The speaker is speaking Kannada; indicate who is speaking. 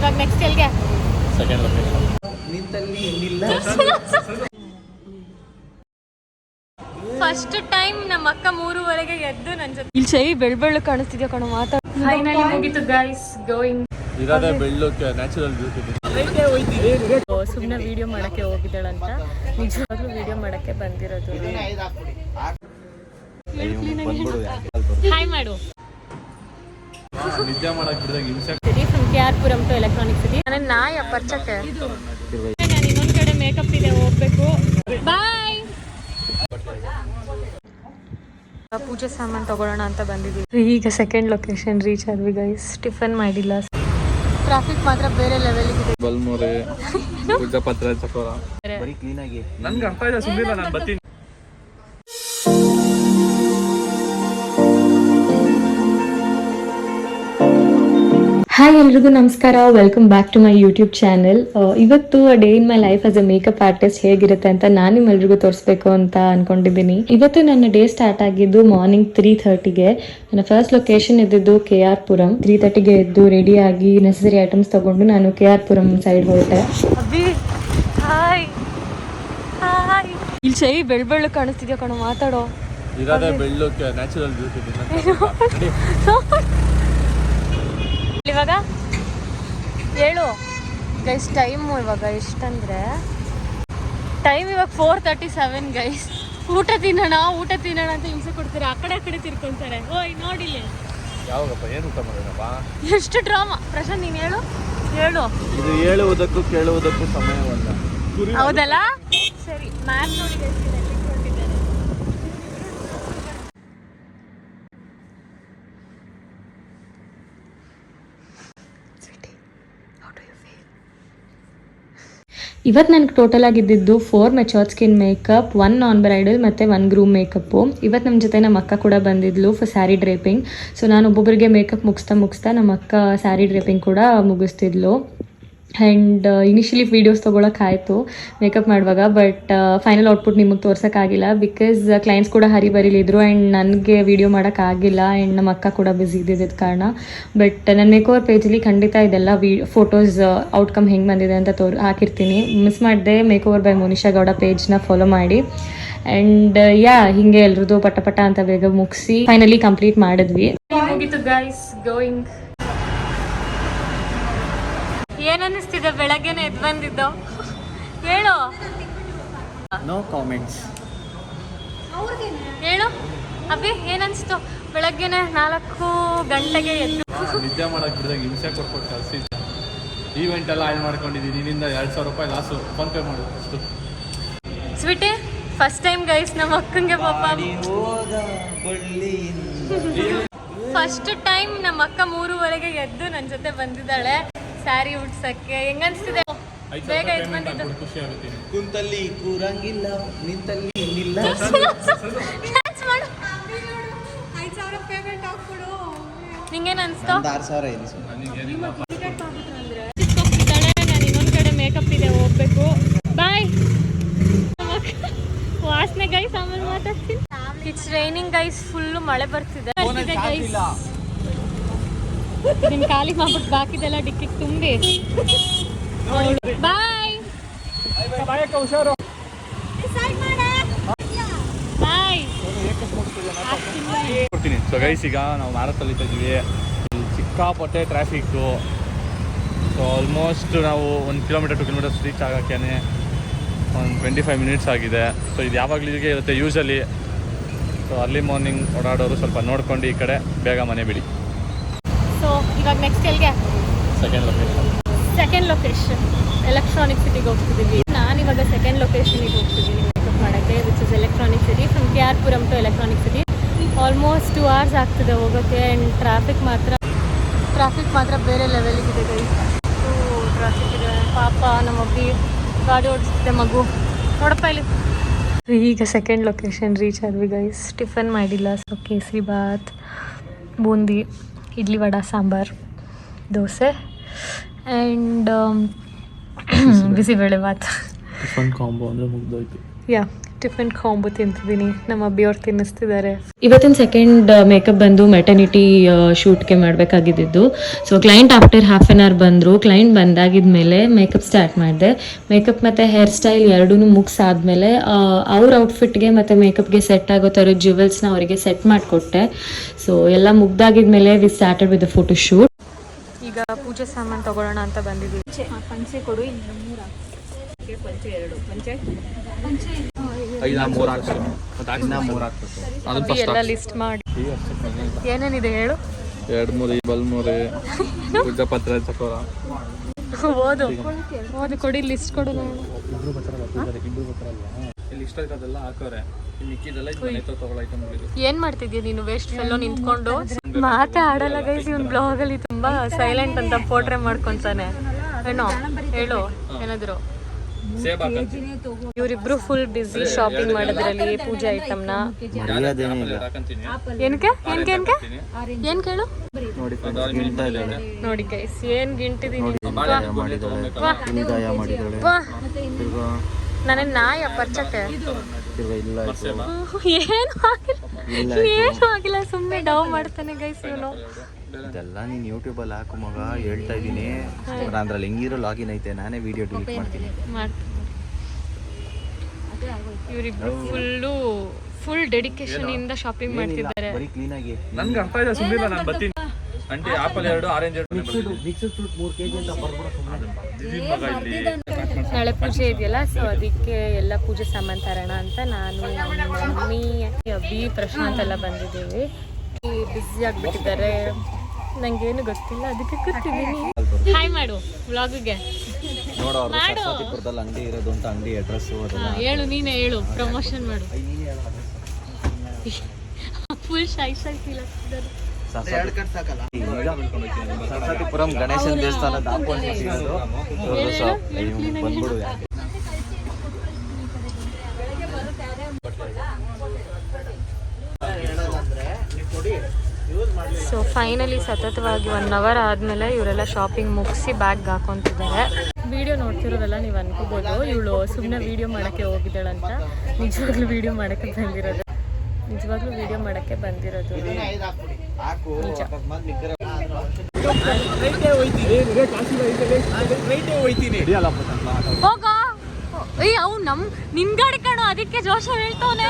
Speaker 1: ಇವಾಗ ನೆಕ್ಸ್ಟ್ ಎಲ್ಲಿಗೆ?
Speaker 2: Second location.
Speaker 1: ಫಸ್ಟ್ ಟೈಮ್ ನಮ್ಮ ಅಕ್ಕ 3:30ಗೆ ಎದ್ದು ನನ್ನ ಜೊತೆ ಇಲ್ಲಿ ಚೈ ಬೆಳ್ಳು ಕಾಣಿಸ್ತಿದ್ಯೋ ಕಣೋ ಮಾತಾಡ. ಫೈನಲಿ ಮುಗಿತು ಗೈಸ್, ಗೋಯಿಂಗ್.
Speaker 2: ಇರೋದೇ ಬೆಳ್ಳಕ್ಕೆ ನ್ಯಾಚುರಲ್ ಬ್ಯೂಟಿ.
Speaker 1: ಸುಮ್ಮನೆ ವಿಡಿಯೋ ಮಾಡಕ್ಕೆ ಹೋಗಿದ್ದಾಳಂತ, ನಿಜವಾಗ್ಲೂ ವಿಡಿಯೋ ಮಾಡಕ್ಕೆ ಬಂದಿರೋದು. ಹಾಯ್ ಮಾಡು.
Speaker 2: ನಿದ್ದೆ ಮಾಡಕ್ ಬಿಡದಾಗ ಹಿಂಸೆ.
Speaker 1: From KR Puram to Electronic City. ನನ್ನ ನಾಯಿ ಪರ್ಚಕ್ಕೆ ನಾನು ಇನ್ನೊಂದ್ ಕಡೆ ಮೇಕಪ್ ಇದೆ, ಹೋಗ್ಬೇಕು. ಬಾಯ್. ಪೂಜೆ ಸಾಮಾನು ತಗೊಳ್ಳೋಣ ಅಂತ ಬಂದಿದ್ದೀವಿ. ಈಗ ಸೆಕೆಂಡ್ ಲೊಕೇಶನ್ ರೀಚ್ ಆದ್ವಿ ಗೈಸ್. ಟಿಫನ್ ಮಾಡಿಲ್ಲ. ಟ್ರಾಫಿಕ್ ಮಾತ್ರ ಬೇರೆ ಲೆವೆಲ್ ಇದೆ.
Speaker 2: ಬಲ್ಮೋರೆ ಪತ್ರ ಚಕೋರ ಬರೀ ಕ್ಲೀನ್ ಆಗಿ ನನ್ಗೆ ಅರ್ಥ ಇದೆ. ಸುಮ್ಮನೆ ನಾನು ಬರ್ತೀನಿ.
Speaker 1: ಹಾಯ್ ಎಲ್ರಿಗೂ ನಮಸ್ಕಾರ, welcome back to my YouTube channel. ಇವತ್ತು day in my life as a makeup artist ಹೇಗಿರುತ್ತೆ ಅಂತ ನಾನು ನಿಮ್ಮೆಲ್ರಿಗೂ ತೋರಿಸ್ಬೇಕು ಅಂತ ಅನ್ಕೊಂಡಿದ್ದೀನಿ. ಇವತ್ತು ನನ್ನ ಡೇ ಸ್ಟಾರ್ಟ್ ಆಗಿದ್ದು ಮಾರ್ನಿಂಗ್ 3:30ಗೆ. ನನ್ನ ಫಸ್ಟ್ ಲೊಕೇಶನ್ ಇದ್ದಿದ್ದು KR-ಪುರಂ. 3:30ಗೆ ಎದ್ದು ರೆಡಿ ಆಗಿ ನೆಸೆಸರಿ ಐಟಮ್ಸ್ ತಗೊಂಡು ನಾನು KR-ಪುರಂ ಸೈಡ್ ಹೊರಟೆ. ಇಲ್ಲಿ ಚೈ ಬೆಳ್ಳು ಕಾಣಿಸ್ತಿದ್ಯೋ ಕಣೋ ಮಾತಾಡೋ.
Speaker 2: ಇರೋದೇ ಬೆಳ್ಳಕ್ಕೆ ನ್ಯಾಚುರಲ್ ಬ್ಯೂಟಿ.
Speaker 1: ಇವಾಗ ಹೇಳು ಗೈಸ್, ಟೈಮು ಇವಾಗ ಎಷ್ಟಂದರೆ ಟೈಮ್ ಇವಾಗ 4:37 ಗೈಸ್. ಊಟ ತಿನ್ನೋಣ ಅಂತ ಹಿಂಸೆ ಕೊಡ್ತಾರೆ. ಆ ಕಡೆ ತಿರ್ಕೊಂತಾರೆ. ಓಯ್ ನೋಡಿಲ್ಲ
Speaker 2: ಯಾವಾಗಪ್ಪ ಏನು ಊಟ ಮಾಡೋಣಪ್ಪ?
Speaker 1: ಎಷ್ಟು ಡ್ರಾಮಾ. ಪ್ರಶಾಂತ್ ನೀನು ಹೇಳು.
Speaker 2: ಇದು ಹೇಳುವುದಕ್ಕೂ ಕೇಳುವುದಕ್ಕೂ ಸಮಯವಲ್ಲ.
Speaker 1: ಹೌದಲ್ಲ? ಸರಿ, ಮ್ಯಾಪ್ ನೋಡಿ ಗೈಸ್, ಎಲ್ಲಿಗೆ ಹೊರಟಿದ್ದಾರೆ. ಇವತ್ತು ನನಗೆ ಟೋಟಲ್ ಆಗಿದ್ದು 4 matured skin makeup, 1 non bridal ಮತ್ತು 1 ಗ್ರೂಮ್ ಮೇಕಪ್ಪು. ಇವತ್ತು ನಮ್ಮ ಜೊತೆ ನಮ್ಮ ಅಕ್ಕ ಕೂಡ ಬಂದಿದ್ಲು ಫಾರ್ ಸ್ಯಾರಿ ಡ್ರೇಪಿಂಗ್. ಸೊ ನಾನು ಒಬ್ಬೊಬ್ಬರಿಗೆ ಮೇಕಪ್ ಮುಗಿಸ್ತಾ ನಮ್ಮ ಅಕ್ಕ ಸ್ಯಾರಿ ಡ್ರೇಪಿಂಗ್ ಕೂಡ ಮುಗಿಸ್ತಿದ್ಲು. ಆ್ಯಂಡ್ ಇನಿಷಿಯಲಿ ವೀಡಿಯೋಸ್ ತೊಗೊಳಕ್ಕಾಯಿತು ಮೇಕಪ್ ಮಾಡುವಾಗ, ಬಟ್ ಫೈನಲ್ ಔಟ್ಪುಟ್ ನಿಮಗೆ ತೋರ್ಸೋಕ್ಕಾಗಿಲ್ಲ ಬಿಕಾಸ್ ಕ್ಲೈಂಟ್ಸ್ ಕೂಡ ಹರಿಬರಿಲಿದ್ರು ಆ್ಯಂಡ್ ನನಗೆ ವೀಡಿಯೋ ಮಾಡೋಕ್ಕಾಗಿಲ್ಲ. ಆ್ಯಂಡ್ ನಮ್ಮ ಅಕ್ಕ ಕೂಡ ಬ್ಯುಸಿ ಇದ್ದಿದ್ದ ಕಾರಣ. ಬಟ್ ನನ್ನ ಮೇಕೋವರ್ ಪೇಜಲ್ಲಿ ಖಂಡಿತ ಇದೆಲ್ಲ ಫೋಟೋಸ್ ಔಟ್ಕಮ್ ಹೆಂಗೆ ಬಂದಿದೆ ಅಂತ ಹಾಕಿರ್ತೀನಿ. ಮಿಸ್ ಮಾಡಿದೆ ಮೇಕೋವರ್ ಬೈ ಮೋನಿಶಾ ಗೌಡ ಪೇಜ್ನ ಫಾಲೋ ಮಾಡಿ. ಆ್ಯಂಡ್ ಹೀಗೆ ಎಲ್ರದ್ದು ಪಟ ಅಂತ ಬೇಗ ಮುಗಿಸಿ ಫೈನಲಿ ಕಂಪ್ಲೀಟ್ ಮಾಡಿದ್ವಿ. ಮುಗೀತು ಗೈಸ್, ಗೋಯಿಂಗ್. ಏನನ್ನಿಸ್ತಿದೆ ಬೆಳಗ್ಗೆನೆ ಎದ್ದು ಬಂದಿದ್ದು? ಹೇಳು.
Speaker 2: No comments.
Speaker 1: ಹೇಳು ಅಭಿ, ಏನನ್ನಿಸ್ತು ಬೆಳಗ್ಗೆನೆ 4 ಗಂಟೆಗೆ ಎದ್ದು?
Speaker 2: ನಿದ್ದೆ ಮಾಡಕ್ ಬಿಡದಾಗ ಹಿಂಸೆ ಕೊಟ್ಬಿಟ್ಟು ಕಳಿಸಿ ಈವೆಂಟ್ ಎಲ್ಲ ಆಯ್ದು ಮಾಡ್ಕೊಂಡಿದ್ದೀನಿ. ನಿನ್ನಿಂದ 2,000 ರೂಪಾಯಿ ಲಾಸು. ಫೋನ್ ಪೇ ಮಾಡು ಅಷ್ಟು.
Speaker 1: ಸ್ವೀಟೇ ಫಸ್ಟ್ ಟೈಮ್ ಗೈಸ್ ನಮ್ಮ ಅಕ್ಕಂಗೆ ಪಾಪ ಫಸ್ಟ್ ಟೈಮ್ ನಮ್ಮ ಅಕ್ಕ 3:30ಗೆ ಎದ್ದು ನನ್ನ ಜೊತೆ ಬಂದಿದ್ದಾಳೆ ಸ್ಯಾರಿ ಉಡ್ಸಕ್ಕೆ. ಹೆಂಗನ್ಸ್ತಿದೆ? ಬೇಗ ಎದ್ದು ಬಂದಿದ್ದು.
Speaker 2: ಖುಷಿ ಆಗುತ್ತೆ.
Speaker 3: ಕುಂತಲ್ಲಿ ಕೂರಂಗಿಲ್ಲ, ನಿಂತಲ್ಲಿ ನಿಲ್ಲ.
Speaker 1: ನಿಂಗೇನು ಅನಿಸ್ತು?
Speaker 3: 6,000 ಇದೆ.
Speaker 1: ಚಿಕ್ಕೋಗ್ತಿದ್ದಾಳೆ. ನಾನು ಇನ್ನೊಂದು ಕಡೆ ಮೇಕಪ್ ಇದೆ, ಹೋಗ್ಬೇಕು. ಬಾಯ್. ವಾಸನೆ ಗೈಸ್, ಆಮೇಲೆ ಮಾತಾಡ್ತೀನಿ. ಇಟ್ಸ್ ರೈನಿಂಗ್ ಗೈಸ್, ಫುಲ್ಲು ಮಳೆ ಬರ್ತಿದೆ ಗೈಸ್. ನಿನ್ನ ಖಾಲಿ ಮಾಡ್ಬಿಟ್ಟು ಬಾಕಿದೆಲ್ಲ ಡಿಕ್ಕಿಗೆ ತುಂಬಿ. ಬಾಯ್ ಬಾಯ್.
Speaker 2: ಸೊ ಗೈಸ್, ಈಗ ನಾವು ಮ್ಯಾರಥಾನ್ ಇದ್ದೀವಿ. ಸಿಕ್ಕಾಪಟ್ಟೆ ಟ್ರಾಫಿಕ್ಕು. ಸೊ ಆಲ್ಮೋಸ್ಟ್ ನಾವು 1 ಕಿಲೋಮೀಟರ್ 2 ಕಿಲೋಮೀಟರ್ಸ್ ರೀಚ್ ಆಗೋಕ್ಕೆ ಒಂದು 25 ಮಿನಿಟ್ಸ್ ಆಗಿದೆ. ಸೊ ಇದು ಯಾವಾಗಲೂ ಹೀಗೆ ಇರುತ್ತೆ ಯೂಶಲಿ. ಸೊ ಅರ್ಲಿ ಮಾರ್ನಿಂಗ್ ಓಡಾಡೋರು ಸ್ವಲ್ಪ ನೋಡ್ಕೊಂಡು ಈ ಕಡೆ ಬೇಗ ಮನೆ ಬಿಡಿ.
Speaker 1: ಸೊ ಇವಾಗ ನೆಕ್ಸ್ಟ್ ಎಲ್ಲಿಗೆ?
Speaker 2: ಸೆಕೆಂಡ್ ಲೊಕೇಶನ್
Speaker 1: ಎಲೆಕ್ಟ್ರಾನಿಕ್ ಸಿಟಿಗೆ ಹೋಗ್ತಿದ್ದೀವಿ. ನಾನಿವಾಗ ಸೆಕೆಂಡ್ ಲೊಕೇಶನಿಗೆ ಹೋಗ್ತಿದ್ದೀನಿ ಮೇಕಪ್ ಮಾಡೋಕ್ಕೆ, which is Electronic City. From KR Puram to Electronic City almost 2 hours ಆಗ್ತದೆ ಹೋಗೋಕ್ಕೆ. ಆ್ಯಂಡ್ ಟ್ರಾಫಿಕ್ ಮಾತ್ರ ಬೇರೆ ಲೆವೆಲಿಗಿದೆ ಗೈಸ್. ಟ್ರಾಫಿಕ್ ಇದೆ ಪಾಪ. ನಮ್ಮ ಅಬ್ಬಿ ಗಾಡಿ ಓಡಿಸ್ತಿದೆ, ಮಗು ನೋಡಪ್ಪ ಇಲ್ಲಿ. ಈಗ ಸೆಕೆಂಡ್ ಲೊಕೇಶನ್ ರೀಚ್ ಆದ್ವಿ ಗೈಸ್. ಟಿಫನ್ ಮಾಡಿಲ್ಲ. So kesari bath, boondi, idli vada sambar, dosa and bisibele bath.
Speaker 2: Tiffin combo ಅಂದರೆ ಮುಗ್ದೋಯ್ತು.
Speaker 1: ಟಿಫಿನ್ ಕಾಂಬು ತಿಂತಿದ್ದೀನಿ. ನಮ್ಮ ಅಬ್ಬಿಯವ್ರು ತಿನ್ನಿಸ್ತಿದ್ದಾರೆ. ಇವತ್ತಿನ ಸೆಕೆಂಡ್ ಮೇಕಪ್ ಬಂದು ಮೆಟರ್ನಿಟಿ ಶೂಟ್ಗೆ ಮಾಡಬೇಕಾಗಿದ್ದು. So client after half an hour ಬಂದರು. ಕ್ಲೈಂಟ್ ಬಂದಾಗಿದ್ಮೇಲೆ ಮೇಕಪ್ ಸ್ಟಾರ್ಟ್ ಮಾಡಿದೆ. ಮೇಕಪ್ ಮತ್ತು ಹೇರ್ ಸ್ಟೈಲ್ ಎರಡೂ ಮುಗಿಸಾದ್ಮೇಲೆ ಅವ್ರ ಔಟ್ಫಿಟ್ಗೆ ಮತ್ತು ಮೇಕಪ್ಗೆ ಸೆಟ್ ಆಗೋ ಥರ ಜ್ಯುವೆಲ್ಸ್ನ ಅವರಿಗೆ ಸೆಟ್ ಮಾಡಿಕೊಟ್ಟೆ. ಸೊ ಎಲ್ಲ ಮುಗ್ದಾಗಿದ್ಮೇಲೆ we started with the photo shoot. ಈಗ ಪೂಜೆ ಸಾಮಾನು ತಗೊಳ್ಳೋಣ ಅಂತ ಬಂದಿದ್ದೀವಿ.
Speaker 4: ಪಂಚೆ ಕೊಡು, ಇನ್ನು 3 ಪಂಚೆ 2 ಪಂಚೆ
Speaker 1: ಎಲ್ಲ ಲಿಸ್ಟ್ ಮಾಡಿ ಏನೇನಿದೆ ಹೇಳು.
Speaker 2: 2 ಬಲ್ಮುರಿ ಪೂಜಾ ಪತ್ರ ಚಕೋರ
Speaker 1: ಓದು ಕೊಡಿ, ಲಿಸ್ಟ್ ಕೊಡು ನಾನು.
Speaker 2: ಇಲ್ಲಿ ಇಷ್ಟ ಅದೆಲ್ಲ ಹಾಕೋರೆ, ಮಿಕ್ಕಿದೆಲ್ಲ ತಗೊಳ್ಳೋ ಐಟಮ್.
Speaker 1: ಏನ್ ಮಾಡ್ತಿದ್ಯಾ ನೀನು? ವೇಸ್ಟ್ ಫೆಲ್ಲೋ ನಿಂತ್ಕೊಂಡು ಮಾತೇ ಆಡಲ್ಲ ಗೈಸ್. ಇವನ್ ಬ್ಲಾಗ್ ಅಲ್ಲಿ ತುಂಬಾ ಸೈಲೆಂಟ್ ಅಂತ ಪೋರ್ಟ್ರೇ ಮಾಡ್ಕೊಂತಾನೆ. ಏನೋ ಹೇಳು ಏನಾದ್ರು. ಇವರಿಬ್ರು ಫುಲ್ ಬಿಸಿ ಶಾಪಿಂಗ್ ಮಾಡೋದ್ರಲ್ಲಿ ಪೂಜೆ ಐಟಮ್ನ. ಏನಕ್ಕೆ ಏನ್ ಕೇಳು ನೋಡಿ ಗೈಸ್, ಏನ್ ಗಿಂಟಿದೀನಿ. ನನ್ನ ನಾಯ ಪರ್ಚಕ್ಕೆ ಏನು ಆಗಿಲ್ಲ, ಸುಮ್ಮನೆ ಡೌ ಮಾಡ್ತಾನೆ ಗೈಸ್ ಇವನು.
Speaker 3: ಇದೆಲ್ಲ ನೀನು ಯೂಟ್ಯೂಬಲ್ಲಿ ಹಾಕು ಮಗ, ಹೇಳ್ತಾ ಇದ್ದೀನಿ. ಅದ್ರಲ್ಲಿ ಹೆಂಗಿರೋ ಲಾಗಿನ್ ಐತೆ, ನಾನೇ ವಿಡಿಯೋ ಡಿಲೀಟ್ ಮಾಡ್ತೀನಿ.
Speaker 1: ಇವರಿಬ್ರು ಫುಲ್ ಡೆಡಿಕೇಶನ್ ಇಂದ ಶಾಪಿಂಗ್ ಮಾಡ್ತಿದ್ದಾರೆ.
Speaker 3: ಬರೀ ಕ್ಲೀನ್ ಆಗಿ
Speaker 2: ನನ್ಗೆ ಅರ್ಥ ಇದೆ, ಸುಮ್ಮನೆ ನಾನು ಬರ್ತೀನಿ. Aunty apple 2 orange 2
Speaker 3: mixed fruit 3 kg ಅಂತ
Speaker 1: ನಾಳೆ ಪೂಜೆ ಇದೆಯಲ್ಲ, ಸೊ ಅದಕ್ಕೆ ಎಲ್ಲ ಪೂಜೆ ಸಾಮಾನು ತರೋಣ ಅಂತ ನಾನು, ನಮ್ಮ ಮಮ್ಮಿ, ಅಬ್ಬಿ, ಪ್ರಶಾಂತ್ ಎಲ್ಲ ಬಂದಿದ್ದೀವಿ. ಬ್ಯುಸಿ ಆಗಿಬಿಟ್ಟಿದ್ದಾರೆ, ನಂಗೇನು ಗೊತ್ತಿಲ್ಲ, ಅದಕ್ಕೆ ಕೂತಿದ್ದೀನಿ. ಹಾಯ್ ಮಾಡು ವ್ಲಾಗ್ಗೆ.
Speaker 3: ನೋಡೋ ಸರಸ್ವತಿಪುರದಲ್ಲಿ ಅಂಗಡಿ ಇರೋದು ಅಂತ, ಅಂಗಡಿ ಅಡ್ರೆಸ್
Speaker 1: ಹೇಳು, ನೀನೇ ಹೇಳು, ಪ್ರಮೋಷನ್ ಮಾಡು. ಫುಲ್ ಶೈ ಫೀಲ್ ಆಗ್ತಿದ್ದಾರೆ.
Speaker 3: ಸರಸ್ವತಿಪುರಂ ಗಣೇಶನ ದೇವಸ್ಥಾನದ ಆಪೋಸಿಟ್ ಇರೋದು ಬಂದ್ಬಿಡು.
Speaker 1: ಸೊ ಫೈನಲಿ ಸತತವಾಗಿ 1 hour ಆದಮೇಲೆ ಇವರೆಲ್ಲ ಶಾಪಿಂಗ್ ಮುಗಿಸಿ ಬ್ಯಾಗ್ ಹಾಕೊತಿದ್ದಾರೆ. ವಿಡಿಯೋ ನೋಡ್ತಿರೋದೆಲ್ಲ ನೀವು ಅನ್ಕೋಬೋದು ಇವಳು ಸುಮ್ಮನೆ ವಿಡಿಯೋ ಮಾಡೋಕ್ಕೆ ಹೋಗಿದ್ದಾಳಂತ. ನಿಜವಾಗ್ಲೂ ವಿಡಿಯೋ ಮಾಡೋಕ್ಕೆ ಬಂದಿರೋದು, ನಿಜವಾಗ್ಲೂ ವಿಡಿಯೋ ಮಾಡೋಕ್ಕೆ ಬಂದಿರೋದು ನಿಜ. ಹೋಗ ಅವ್ ನಿನ್ ಗಾಡಿ ಕಾಣೋ, ಅದಕ್ಕೆ ಜೋಶ ಹೇಳ್ತವನೆ.